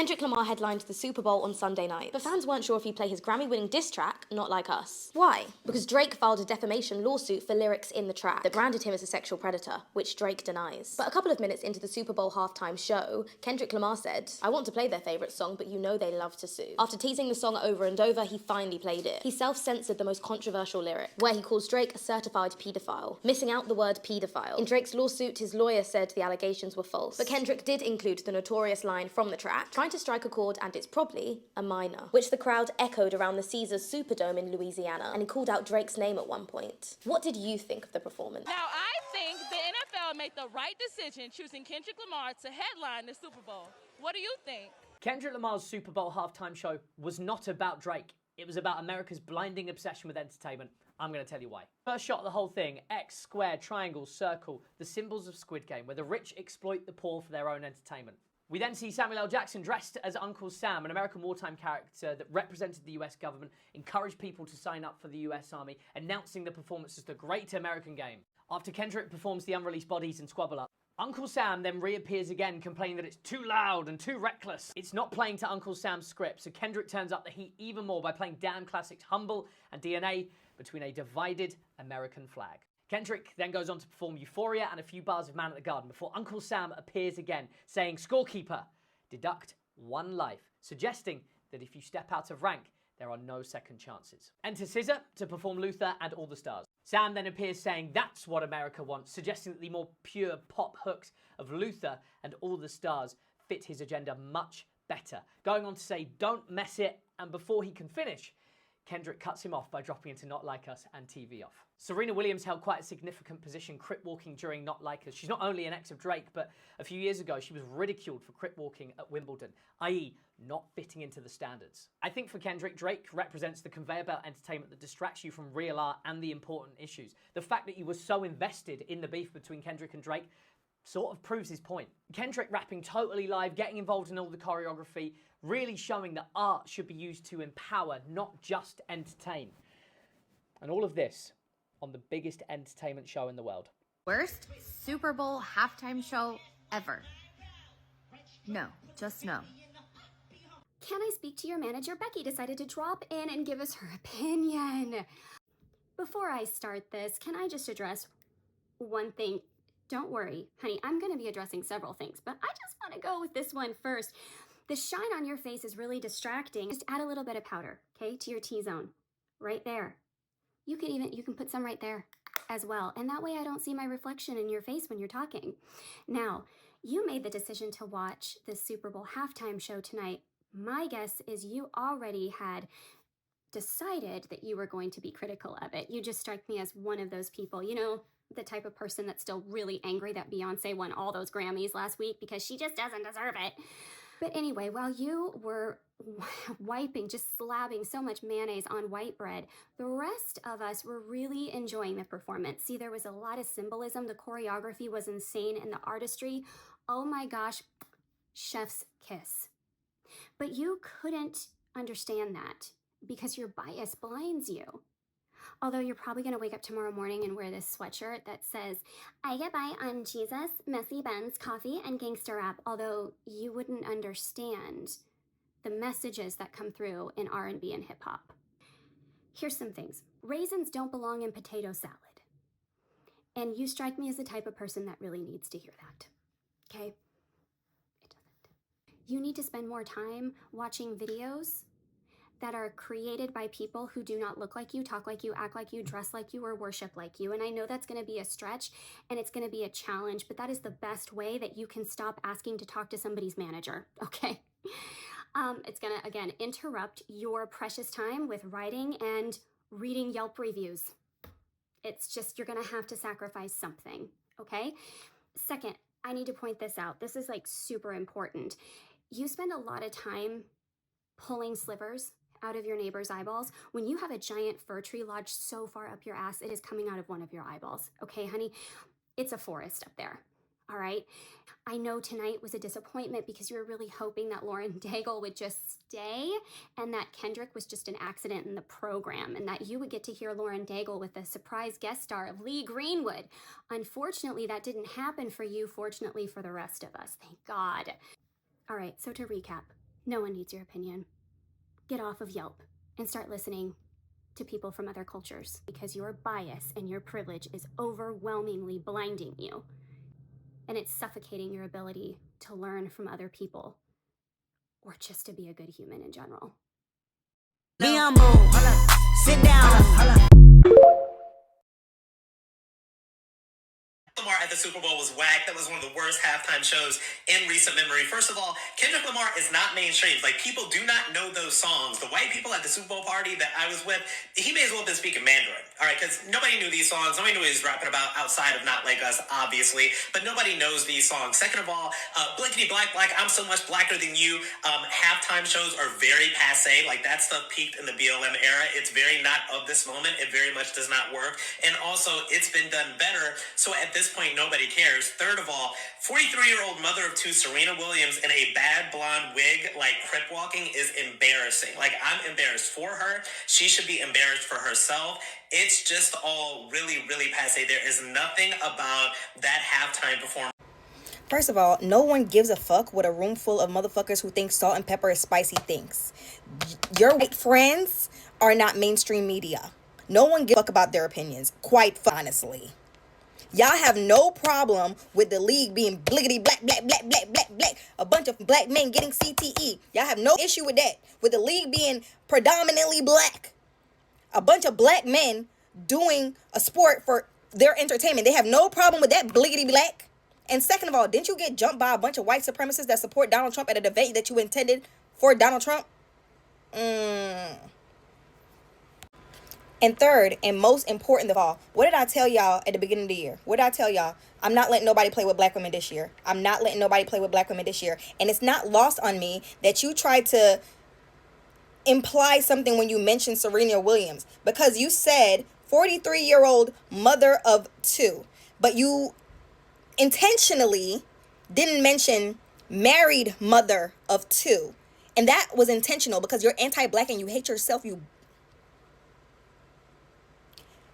Kendrick Lamar headlined the Super Bowl on Sunday night, but fans weren't sure if he'd play his Grammy-winning diss track, Not Like Us. Why? Because Drake filed a defamation lawsuit for lyrics in the track that branded him as a sexual predator, which Drake denies. But a couple of minutes into the Super Bowl halftime show, Kendrick Lamar said, "I want to play their favourite song, but you know they love to sue." After teasing the song over and over, he finally played it. He self-censored the most controversial lyric, where he calls Drake a certified paedophile, missing out the word paedophile. In Drake's lawsuit, his lawyer said the allegations were false, but Kendrick did include the notorious line from the track, trying to strike a chord, and it's probably a minor, which the crowd echoed around the Caesars Superdome in Louisiana, and he called out Drake's name at one point. What did you think of the performance? Now, I think the NFL made the right decision choosing Kendrick Lamar to headline the Super Bowl. What do you think? Kendrick Lamar's Super Bowl halftime show was not about Drake. It was about America's blinding obsession with entertainment. I'm going to tell you why. First shot of the whole thing, X, square, triangle, circle, the symbols of Squid Game, where the rich exploit the poor for their own entertainment. We then see Samuel L. Jackson dressed as Uncle Sam, an American wartime character that represented the US government, encouraged people to sign up for the US Army, announcing the performance as the Great American Game. After Kendrick performs the Unreleased Bodies and Squabble Up, Uncle Sam then reappears again, complaining that it's too loud and too reckless. It's not playing to Uncle Sam's script, so Kendrick turns up the heat even more by playing damn classics Humble and DNA between a divided American flag. Kendrick then goes on to perform Euphoria and a few bars of Man at the Garden before Uncle Sam appears again, saying, "Scorekeeper, deduct one life," suggesting that if you step out of rank, there are no second chances. Enter SZA to perform Luther and All the Stars. Sam then appears saying, "That's what America wants," suggesting that the more pure pop hooks of Luther and All the Stars fit his agenda much better. Going on to say, "Don't mess it," and before he can finish, Kendrick cuts him off by dropping into Not Like Us and TV Off. Serena Williams held quite a significant position crip walking during Not Like Us. She's not only an ex of Drake, but a few years ago she was ridiculed for crip walking at Wimbledon, i.e. not fitting into the standards. I think for Kendrick, Drake represents the conveyor belt entertainment that distracts you from real art and the important issues. The fact that you were so invested in the beef between Kendrick and Drake sort of proves his point. Kendrick rapping totally live, getting involved in all the choreography, really showing that art should be used to empower, not just entertain. And all of this on the biggest entertainment show in the world. Worst Super Bowl halftime show ever. No, just no. Can I speak to your manager? Becky decided to drop in and give us her opinion. Before I start this, can I just address one thing? Don't worry, honey, I'm going to be addressing several things, but I just want to go with this one first. The shine on your face is really distracting. Just add a little bit of powder, okay, to your T-zone, right there. You can put some right there as well, and that way I don't see my reflection in your face when you're talking. Now, you made the decision to watch the Super Bowl halftime show tonight. My guess is you already had decided that you were going to be critical of it. You just strike me as one of those people, you know, the type of person that's still really angry that Beyonce won all those Grammys last week because she just doesn't deserve it. But anyway, while you were wiping, just slapping so much mayonnaise on white bread, the rest of us were really enjoying the performance. See, there was a lot of symbolism. The choreography was insane, and the artistry, oh my gosh, chef's kiss. But you couldn't understand that because your bias blinds you. Although you're probably going to wake up tomorrow morning and wear this sweatshirt that says, "I get by on Jesus, messy buns, coffee, and gangster rap," although you wouldn't understand the messages that come through in R&B and hip hop. Here's some things. Raisins don't belong in potato salad. And you strike me as the type of person that really needs to hear that. Okay? It doesn't. You need to spend more time watching videos that are created by people who do not look like you, talk like you, act like you, dress like you, or worship like you. And I know that's going to be a stretch and it's going to be a challenge, but that is the best way that you can stop asking to talk to somebody's manager, okay? It's going to, again, interrupt your precious time with writing and reading Yelp reviews. It's just, you're going to have to sacrifice something, okay? Second, I need to point this out. This is like super important. You spend a lot of time pulling slivers out of your neighbor's eyeballs. When you have a giant fir tree lodged so far up your ass, it is coming out of one of your eyeballs. Okay, honey? It's a forest up there. All right? I know tonight was a disappointment because you were really hoping that Lauren Daigle would just stay and that Kendrick was just an accident in the program and that you would get to hear Lauren Daigle with a surprise guest star of Lee Greenwood. Unfortunately, that didn't happen for you. Fortunately for the rest of us. Thank God. All right, so to recap. No one needs your opinion. Get off of Yelp and start listening to people from other cultures because your bias and your privilege is overwhelmingly blinding you. And it's suffocating your ability to learn from other people or just to be a good human in general. Me on move. Sit down. Lamar at the Super Bowl was whack. That was one of the worst halftime shows in recent memory. First of all, Kendrick Lamar is not mainstream. Like, people do not know those songs. The white people at the Super Bowl party that I was with, he may as well have been speaking Mandarin. All right, because nobody knew these songs. Nobody knew what he was rapping about outside of Not Like Us, obviously. But nobody knows these songs. Second of all, Blinkety Black Black, I'm So Much Blacker Than You. Halftime shows are very passe. Like, that stuff peaked in the BLM era. It's very not of this moment. It very much does not work. And also, it's been done better. So at this point, nobody cares. Third of all, 43-year-old mother of two Serena Williams in a bad blonde wig, like crip walking, is embarrassing. Like, I'm embarrassed for her. She should be embarrassed for herself. It's just all really, really passe. There is nothing about that halftime performance. First of all, no one gives a fuck what a room full of motherfuckers who think salt and pepper is spicy thinks. Your white friends are not mainstream media. No one gives a fuck about their opinions, quite honestly. Y'all have no problem with the league being bliggity black, black, black, black, black, black. A bunch of black men getting CTE. Y'all have no issue with that. With the league being predominantly black. A bunch of black men doing a sport for their entertainment. They have no problem with that bliggity black. And second of all, didn't you get jumped by a bunch of white supremacists that support Donald Trump at a debate that you intended for Donald Trump? And third, and most important of all, what did I tell y'all at the beginning of the year? What did I tell y'all? I'm not letting nobody play with black women this year. I'm not letting nobody play with black women this year. And it's not lost on me that you tried to imply something when you mentioned Serena Williams. Because you said 43-year-old mother of two. But you intentionally didn't mention married mother of two. And that was intentional because you're anti-black and you hate yourself,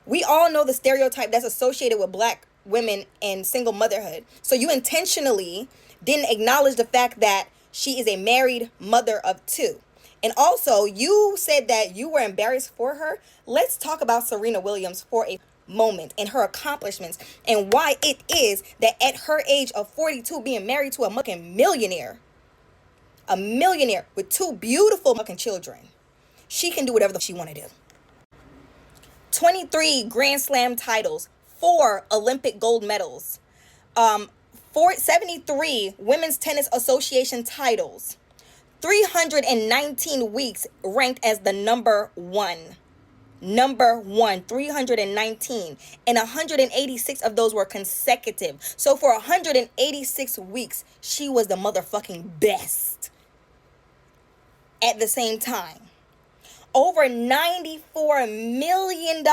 We all know the stereotype that's associated with black women and single motherhood. So you intentionally didn't acknowledge the fact that she is a married mother of two. And also, you said that you were embarrassed for her. Let's talk about Serena Williams for a moment and her accomplishments and why it is that at her age of 42 being married to a fucking millionaire, with two beautiful fucking children, she can do whatever the she want to do. 23 Grand Slam titles, 4 Olympic gold medals, 73 Women's Tennis Association titles, 319 weeks ranked as the number one, 319, and 186 of those were consecutive. So for 186 weeks, she was the motherfucking best. At the same time, over $94 million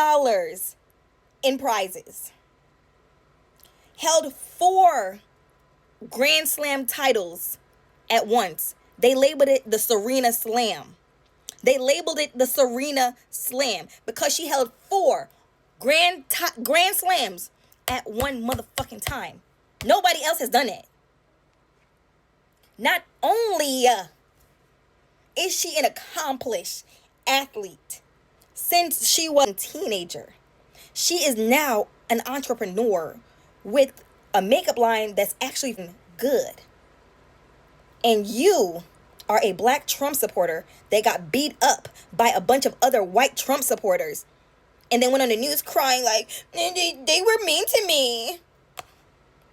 in prizes. Held 4 Grand Slam titles at once. They labeled it the Serena Slam. They labeled it the Serena Slam because she held 4 Grand Slams at one motherfucking time. Nobody else has done it. Not only is she an accomplished athlete since she was a teenager, she is now an entrepreneur with a makeup line that's actually good. And you are a black Trump supporter that got beat up by a bunch of other white Trump supporters and then went on the news crying like, they were mean to me.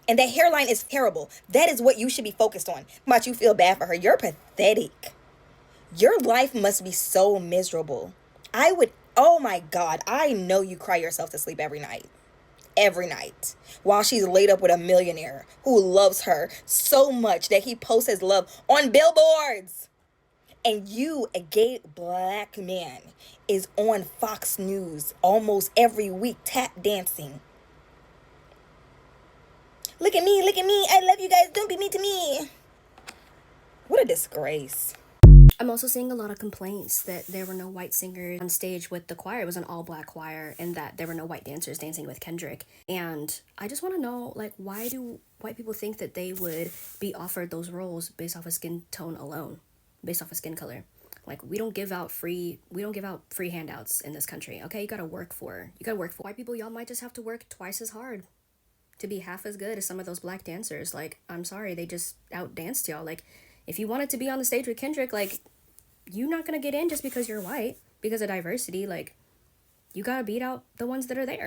And that hairline is terrible. That is what you should be focused on. But you feel bad for her. You're pathetic. Your life must be so miserable. Oh my God, I know you cry yourself to sleep every night. Every night. While she's laid up with a millionaire who loves her so much that he posts his love on billboards. And you, a gay black man, is on Fox News almost every week tap dancing. Look at me, I love you guys, don't be mean to me. What a disgrace. I'm also seeing a lot of complaints that there were no white singers on stage with the choir. It was an all-black choir, and that there were no white dancers dancing with Kendrick. And I just want to know, like, why do white people think that they would be offered those roles based off of skin tone alone? based off of skin color. Like, we don't give out free handouts in this country. Okay, you gotta work for. White people, y'all might just have to work twice as hard to be half as good as some of those black dancers. Like, I'm sorry, they just outdanced y'all. Like, if you wanted to be on the stage with Kendrick, like, you're not gonna get in just because you're white, because of diversity. Like, you gotta beat out the ones that are there.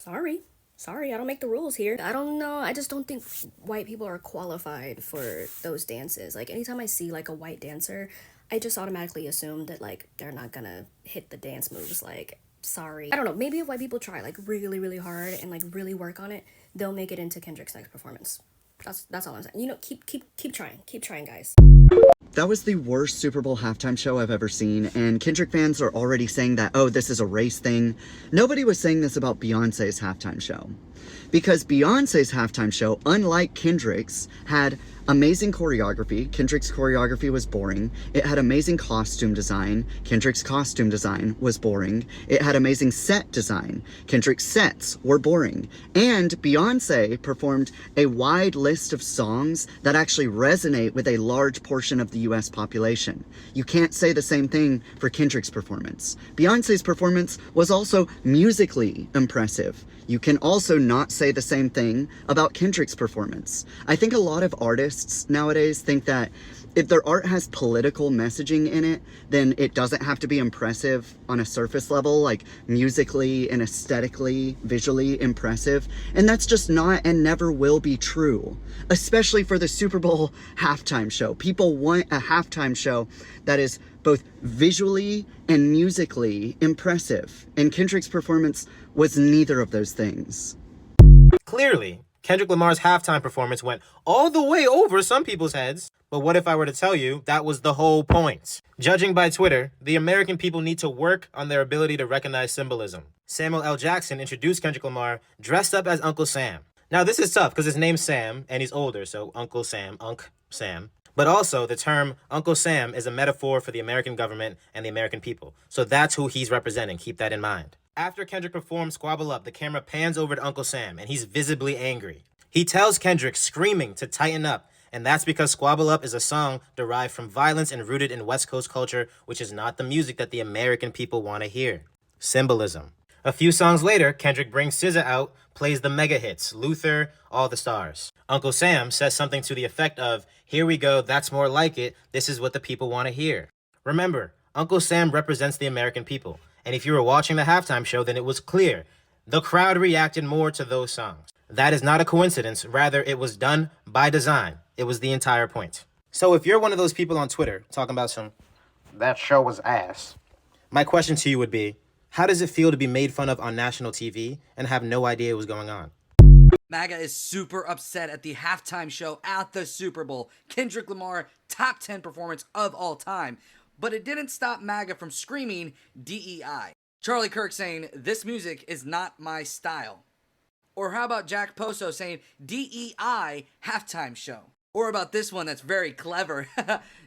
Sorry, I don't make the rules here. I don't know, I just don't think white people are qualified for those dances. Like, anytime I see, like, a white dancer, I just automatically assume that, like, they're not gonna hit the dance moves. Like, sorry. I don't know, maybe if white people try, like, really, really hard and, like, really work on it, they'll make it into Kendrick's next performance. That's all I'm saying. You know, keep trying, guys. That was the worst Super Bowl halftime show I've ever seen, and Kendrick fans are already saying that, oh, this is a race thing. Nobody was saying this about Beyonce's halftime show. Because Beyonce's halftime show, unlike Kendrick's, had amazing choreography. Kendrick's choreography was boring. It had amazing costume design. Kendrick's costume design was boring. It had amazing set design. Kendrick's sets were boring. And Beyonce performed a wide list of songs that actually resonate with a large portion of the US population. You can't say the same thing for Kendrick's performance. Beyonce's performance was also musically impressive. You can also not say the same thing about Kendrick's performance. I think a lot of artists nowadays think that if their art has political messaging in it, then it doesn't have to be impressive on a surface level, like musically and aesthetically, visually impressive. And that's just not and never will be true, especially for the Super Bowl halftime show. People want a halftime show that is both visually and musically impressive. And Kendrick's performance was neither of those things. Clearly, Kendrick Lamar's halftime performance went all the way over some people's heads. But what if I were to tell you that was the whole point? Judging by Twitter, the American people need to work on their ability to recognize symbolism. Samuel L. Jackson introduced Kendrick Lamar dressed up as Uncle Sam. Now, this is tough because his name's Sam and he's older, so Uncle Sam, Unc Sam. But also, the term Uncle Sam is a metaphor for the American government and the American people. So that's who he's representing. Keep that in mind. After Kendrick performed Squabble Up, the camera pans over to Uncle Sam, and he's visibly angry. He tells Kendrick, screaming, to tighten up, and that's because Squabble Up is a song derived from violence and rooted in West Coast culture, which is not the music that the American people want to hear. Symbolism. A few songs later, Kendrick brings SZA out, plays the mega hits, Luther, All the Stars. Uncle Sam says something to the effect of, "Here we go, that's more like it, this is what the people want to hear." Remember, Uncle Sam represents the American people, and if you were watching the halftime show, then it was clear. The crowd reacted more to those songs. That is not a coincidence, rather it was done by design. It was the entire point. So if you're one of those people on Twitter talking about that show was ass, my question to you would be, how does it feel to be made fun of on national TV and have no idea what's going on? MAGA is super upset at the halftime show at the Super Bowl. Kendrick Lamar, top 10 performance of all time. But it didn't stop MAGA from screaming DEI. Charlie Kirk saying, "This music is not my style." Or how about Jack Poso saying, "DEI halftime show"? Or about this one that's very clever.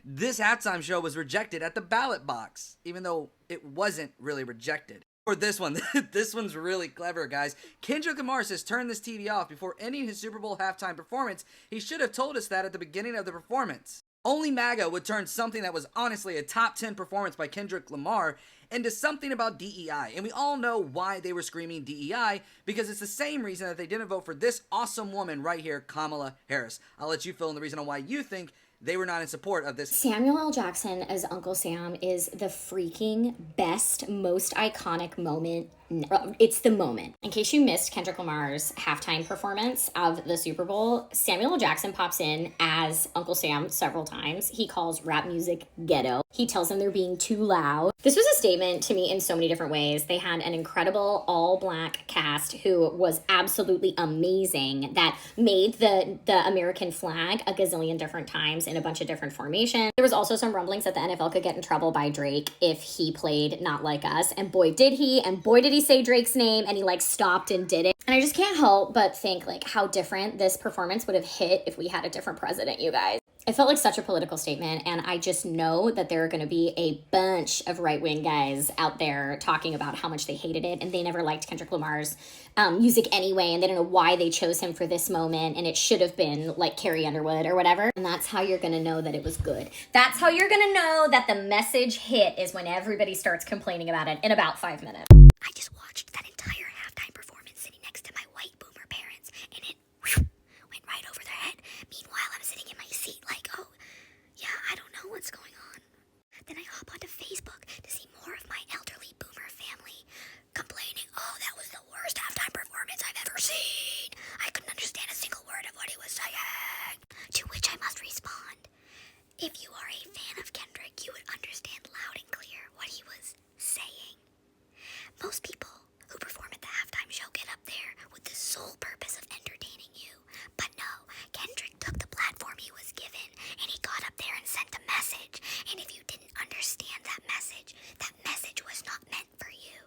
This halftime show was rejected at the ballot box, even though it wasn't really rejected. Or this one. This one's really clever, guys. Kendrick Lamar says turn this TV off before ending his Super Bowl halftime performance. He should have told us that at the beginning of the performance. Only MAGA would turn something that was honestly a top 10 performance by Kendrick Lamar into something about DEI. And we all know why they were screaming DEI, because it's the same reason that they didn't vote for this awesome woman right here, Kamala Harris. I'll let you fill in the reason on why you think they were not in support of this. Samuel L. Jackson as Uncle Sam is the freaking best, most iconic moment. It's the moment. In case you missed Kendrick Lamar's halftime performance of the Super Bowl, Samuel L. Jackson pops in as Uncle Sam several times. He calls rap music ghetto. He tells them they're being too loud. This was a statement to me in so many different ways. They had an incredible all-black cast who was absolutely amazing, that made the American flag a gazillion different times in a bunch of different formations. There was also some rumblings that the NFL could get in trouble by Drake if he played Not Like Us, and boy did he, and boy did he say Drake's name, and he like stopped and did it. And I just can't help but think like how different this performance would have hit if we had a different president, you guys. It felt like such a political statement, and I just know that there are going to be a bunch of right-wing guys out there talking about how much they hated it, and they never liked Kendrick Lamar's music anyway, and they don't know why they chose him for this moment, and it should have been like Carrie Underwood or whatever. And that's how you're going to know that it was good. That's how you're going to know that the message hit, is when everybody starts complaining about it in about 5 minutes. I just watched that entire halftime performance sitting next to my white boomer parents, and it went right over their head. Meanwhile, I'm sitting in my seat like, oh, yeah, I don't know what's going on. Then I hop onto Facebook to see more of my elderly boomer family complaining, oh, that was the worst halftime performance I've ever seen. I couldn't understand a single word of what he was saying. To which I must respond, if you are a fan of Kendrick, you would understand loud and clear what he was saying. Most people who perform at the halftime show get up there with the sole purpose of entertaining you. But no, Kendrick took the platform he was given, and he got up there and sent a message. And if you didn't understand that message was not meant for you.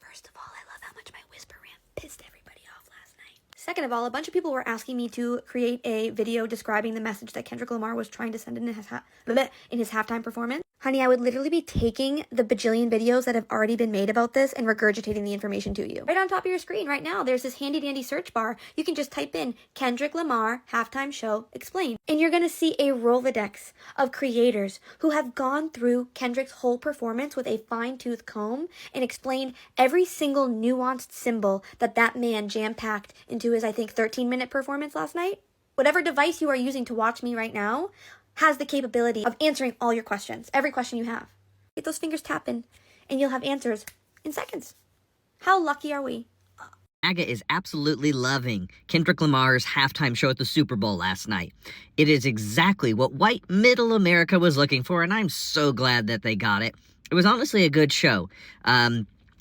First of all, I love how much my whisper rant pissed everybody off last night. Second of all, a bunch of people were asking me to create a video describing the message that Kendrick Lamar was trying to send in his halftime performance. Honey, I would literally be taking the bajillion videos that have already been made about this and regurgitating the information to you. Right on top of your screen right now, there's this handy dandy search bar. You can just type in Kendrick Lamar halftime show explained. And you're going to see a Rolodex of creators who have gone through Kendrick's whole performance with a fine-tooth comb and explained every single nuanced symbol that man jam-packed into his, I think, 13-minute performance last night. Whatever device you are using to watch me right now has the capability of answering all your questions, every question you have. Get those fingers tapping, and you'll have answers in seconds. How lucky are we? MAGA is absolutely loving Kendrick Lamar's halftime show at the Super Bowl last night. It is exactly what white middle America was looking for, and I'm so glad that they got it. It was honestly a good show.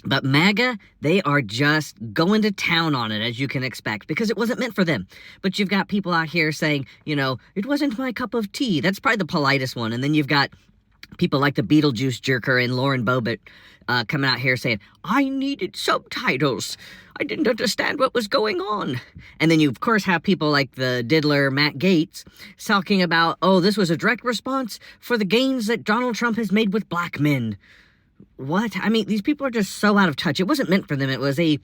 But MAGA, they are just going to town on it, as you can expect, because it wasn't meant for them. But you've got people out here saying, it wasn't my cup of tea. That's probably the politest one. And then you've got people like the Beetlejuice jerker and Lauren Bobbitt coming out here saying, I needed subtitles. I didn't understand what was going on. And then you, of course, have people like the diddler Matt Gaetz talking about, oh, this was a direct response for the gains that Donald Trump has made with black men. What? I mean, these people are just so out of touch. It wasn't meant for them. It was a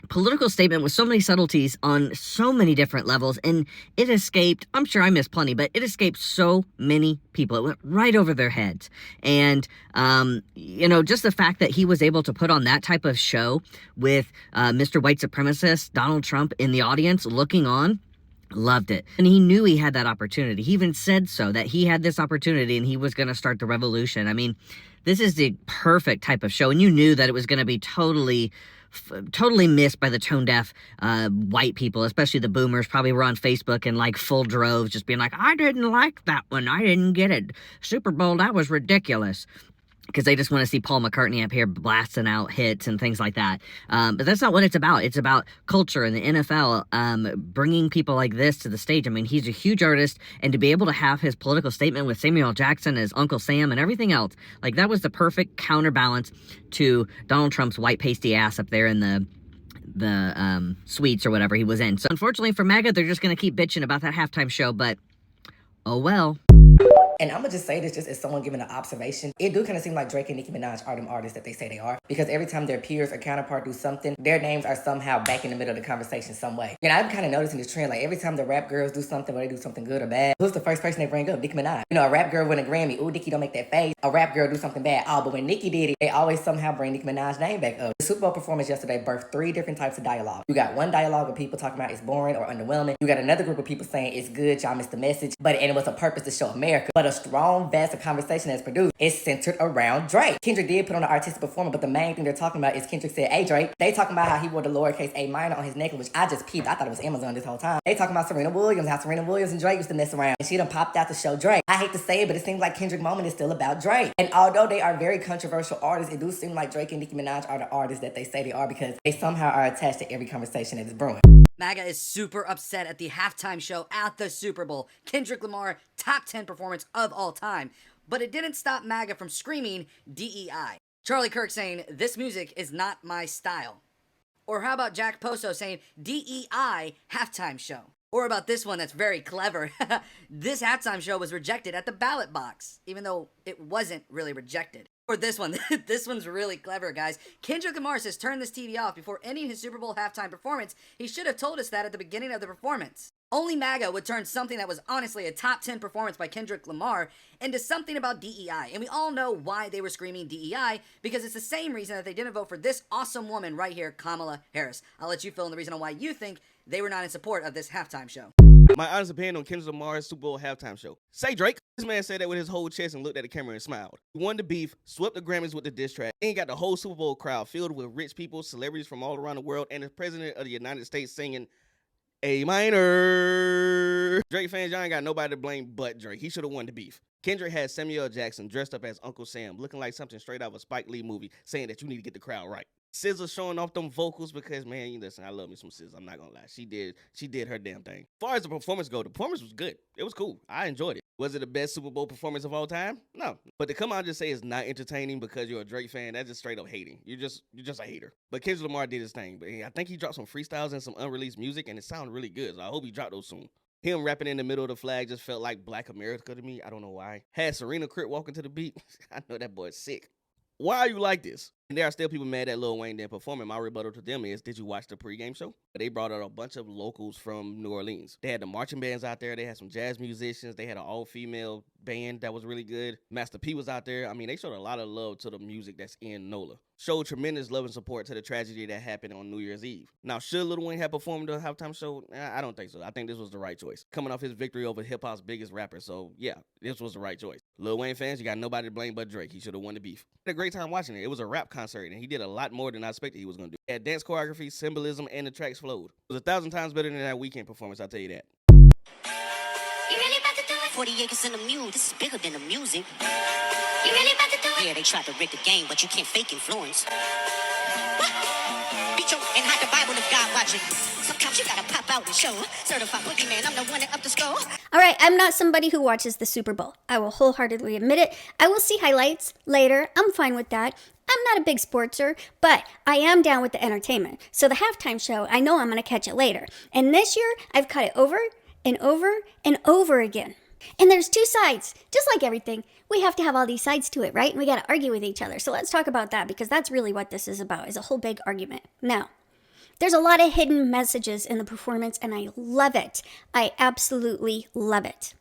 political statement with so many subtleties on so many different levels, and it escaped, I'm sure I missed plenty, but it escaped so many people. It went right over their heads. And, just the fact that he was able to put on that type of show with Mr. White Supremacist, Donald Trump, in the audience looking on, loved it. And he knew he had that opportunity. He even said so, that he had this opportunity and he was going to start the revolution. I mean, this is the perfect type of show, and you knew that it was going to be totally missed by the tone-deaf white people, especially the boomers. Probably were on Facebook in like full droves, just being like, I didn't like that one. I didn't get it. Super Bowl, that was ridiculous. Because they just want to see Paul McCartney up here blasting out hits and things like that. But that's not what it's about. It's about culture and the NFL bringing people like this to the stage. I mean, he's a huge artist, and to be able to have his political statement with Samuel L. Jackson as Uncle Sam and everything else, like that was the perfect counterbalance to Donald Trump's white pasty ass up there in the suites or whatever he was in. So unfortunately for MAGA, they're just going to keep bitching about that halftime show, but oh well. And I'm gonna just say this just as someone giving an observation. It do kind of seem like Drake and Nicki Minaj are them artists that they say they are. Because every time their peers or counterpart do something, their names are somehow back in the middle of the conversation some way. And I'm kind of noticing this trend. Like every time the rap girls do something, whether they do something good or bad, who's the first person they bring up? Nicki Minaj. A rap girl win a Grammy. Ooh, Nicki don't make that face. A rap girl do something bad. Oh, but when Nicki did it, they always somehow bring Nicki Minaj's name back up. The Super Bowl performance yesterday birthed 3 different types of dialogue. You got one dialogue of people talking about it's boring or underwhelming. You got another group of people saying it's good, y'all missed the message. And it was a purpose to show America. But a strong, vast conversation that's produced is centered around Drake. Kendrick did put on an artistic performance, but the main thing they're talking about is Kendrick said, hey Drake. They talking about how he wore the lowercase a minor on his necklace, which I just peeped. I thought it was Amazon this whole time. They talking about Serena Williams, how Serena Williams and Drake used to mess around. And she done popped out to show Drake. I hate to say it, but it seems like Kendrick moment is still about Drake. And although they are very controversial artists, it do seem like Drake and Nicki Minaj are the artists that they say they are because they somehow are attached to every conversation that is brewing. MAGA is super upset at the halftime show at the Super Bowl. Kendrick Lamar, top 10 performance of all time. But it didn't stop MAGA from screaming DEI. Charlie Kirk saying, this music is not my style. Or how about Jack Poso saying, DEI halftime show? Or about this one that's very clever. This halftime show was rejected at the ballot box, even though it wasn't really rejected. Or this one. This one's really clever, guys. Kendrick Lamar says turn this TV off before ending his Super Bowl halftime performance. He should have told us that at the beginning of the performance. Only MAGA would turn something that was honestly a top 10 performance by Kendrick Lamar into something about DEI. And we all know why they were screaming DEI, because it's the same reason that they didn't vote for this awesome woman right here, Kamala Harris. I'll let you fill in the reason on why you think they were not in support of this halftime show. My honest opinion on Kendrick Lamar's Super Bowl halftime show. Say Drake. This man said that with his whole chest and looked at the camera and smiled. He won the beef, swept the Grammys with the diss track, and got the whole Super Bowl crowd filled with rich people, celebrities from all around the world, and the president of the United States singing A minor. Drake fans, y'all ain't got nobody to blame but Drake. He should have won the beef. Kendrick had Samuel L. Jackson dressed up as Uncle Sam, looking like something straight out of a Spike Lee movie, saying that you need to get the crowd right. SZA showing off them vocals because, man, you listen, I love me some SZA. I'm not gonna lie. She did her damn thing. As far as the performance go, the performance was good. It was cool. I enjoyed it. Was it the best Super Bowl performance of all time? No. But to come out and just say it's not entertaining because you're a Drake fan, that's just straight up hating. You're just a hater. But Kendrick Lamar did his thing. But I think he dropped some freestyles and some unreleased music, and it sounded really good. So I hope he dropped those soon. Him rapping in the middle of the flag just felt like Black America to me. I don't know why. Had Serena Crip walking to the beat. I know that boy's sick. Why are you like this? And there are still people mad that Lil Wayne didn't perform, and my rebuttal to them is, did you watch the pregame show? They brought out a bunch of locals from New Orleans. They had the marching bands out there. They had some jazz musicians. They had an all-female band that was really good. Master P was out there. I mean, they showed a lot of love to the music that's in NOLA. Showed tremendous love and support to the tragedy that happened on New Year's Eve. Now, should Lil Wayne have performed the halftime show? I don't think so. I think this was the right choice. Coming off his victory over hip-hop's biggest rapper, so yeah, this was the right choice. Lil Wayne fans, you got nobody to blame but Drake. He should have won the beef. I had a great time watching it. It was a rap concert, and he did a lot more than I expected he was going to do. He had dance choreography, symbolism, and the tracks flowed. It was 1,000 times better than that weekend performance, I'll tell you that. You really about to do it? 40 acres in the mule, this is bigger than the music. You really about to do it? Yeah, they tried to rig the game, but you can't fake influence. Beat your and hide the Bible if God watching. Sometimes you gotta pop out and show. Certified boogeyman, I'm the one that up the score. All right, I'm not somebody who watches the Super Bowl. I will wholeheartedly admit it. I will see highlights later. I'm fine with that. I'm not a big sportser, but I am down with the entertainment. So the halftime show, I know I'm going to catch it later. And this year, I've cut it over and over and over again. And there's two sides. Just like everything, we have to have all these sides to it, right? And we got to argue with each other. So let's talk about that, because that's really what this is about, is a whole big argument. Now, there's a lot of hidden messages in the performance, and I love it. I absolutely love it.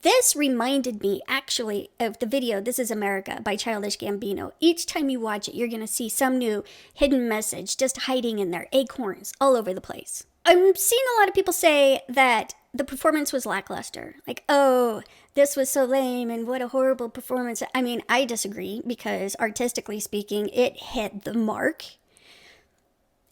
This reminded me, actually, of the video This Is America by Childish Gambino. Each time you watch it, you're going to see some new hidden message just hiding in there, acorns all over the place. I'm seeing a lot of people say that the performance was lackluster. Like, oh, this was so lame and what a horrible performance. I mean, I disagree, because artistically speaking, it hit the mark.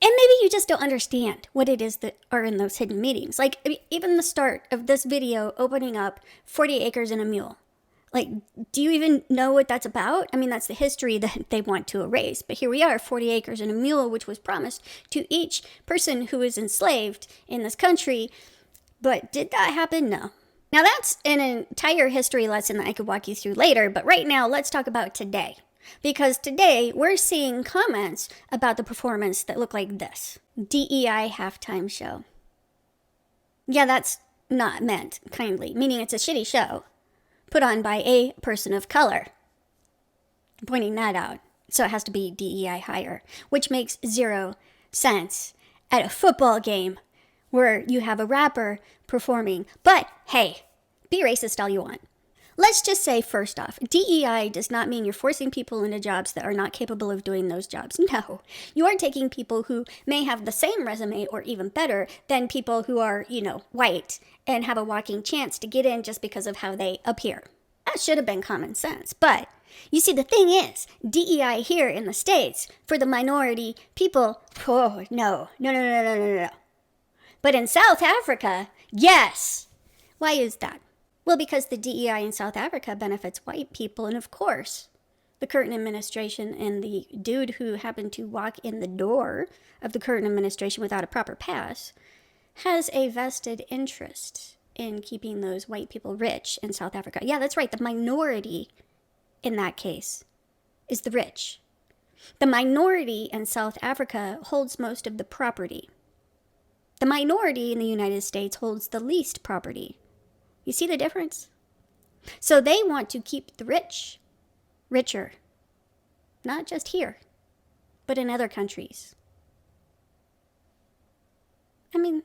And maybe you just don't understand what it is that are in those hidden meetings. Like, even the start of this video opening up 40 acres and a mule. Like, do you even know what that's about? I mean, that's the history that they want to erase. But here we are, 40 acres and a mule, which was promised to each person who was enslaved in this country. But did that happen? No. Now, that's an entire history lesson that I could walk you through later. But right now, let's talk about today. Because today, we're seeing comments about the performance that look like this. DEI halftime show. Yeah, that's not meant kindly, meaning it's a shitty show put on by a person of color. I'm pointing that out. So it has to be DEI higher, which makes 0 sense at a football game where you have a rapper performing. But hey, be racist all you want. Let's just say, first off, DEI does not mean you're forcing people into jobs that are not capable of doing those jobs. No, you are taking people who may have the same resume or even better than people who are, white and have a walking chance to get in just because of how they appear. That should have been common sense. But you see, the thing is, DEI here in the States, for the minority people, oh, no. But in South Africa, yes. Why is that? Well, because the DEI in South Africa benefits white people, and of course, the Curtin administration and the dude who happened to walk in the door of the Curtin administration without a proper pass has a vested interest in keeping those white people rich in South Africa. Yeah, that's right. The minority in that case is the rich. The minority in South Africa holds most of the property. The minority in the United States holds the least property. You see the difference? So they want to keep the rich richer. Not just here, but in other countries. I mean,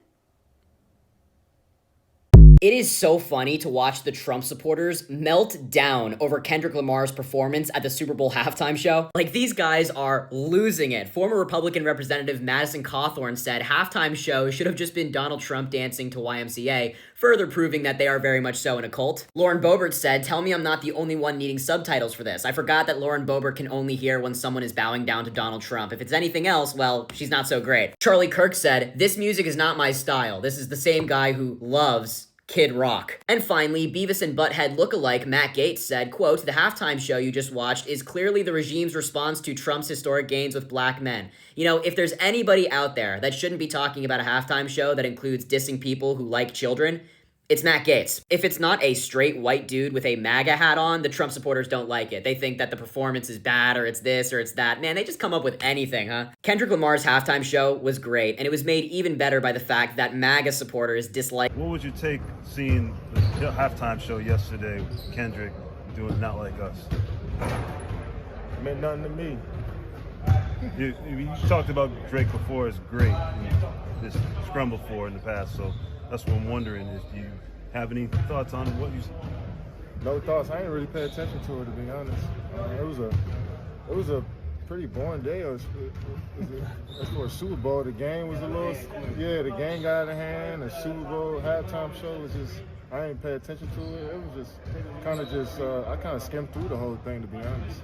it is so funny to watch the Trump supporters melt down over Kendrick Lamar's performance at the Super Bowl halftime show. Like, these guys are losing it. Former Republican Representative Madison Cawthorn said halftime show should have just been Donald Trump dancing to YMCA, further proving that they are very much so in a cult. Lauren Boebert said, "Tell me I'm not the only one needing subtitles for this. I forgot that Lauren Boebert can only hear when someone is bowing down to Donald Trump. If it's anything else, well, she's not so great." Charlie Kirk said, "This music is not my style. This is the same guy who loves Kid Rock." And finally, Beavis and Butthead lookalike Matt Gaetz said, quote, "The halftime show you just watched is clearly the regime's response to Trump's historic gains with black men. You know, if there's anybody out there that shouldn't be talking about a halftime show that includes dissing people who like children, it's Matt Gaetz. If it's not a straight white dude with a MAGA hat on, the Trump supporters don't like it. They think that the performance is bad, or it's this, or it's that. Man, they just come up with anything, huh? Kendrick Lamar's halftime show was great, and it was made even better by the fact that MAGA supporters dislike. What would you take seeing the halftime show yesterday with Kendrick doing Not Like Us? It meant nothing to me. You talked about Drake before as great, this scrum before in the past, so that's what I'm wondering is, do you have any thoughts on what you... No thoughts. I didn't really pay attention to it, to be honest. It was a pretty boring day. As for a Super Bowl, the game was a little... Yeah, the game got out of hand. The Super Bowl halftime show was just... I didn't pay attention to it. It was just kind of I kind of skimmed through the whole thing, to be honest.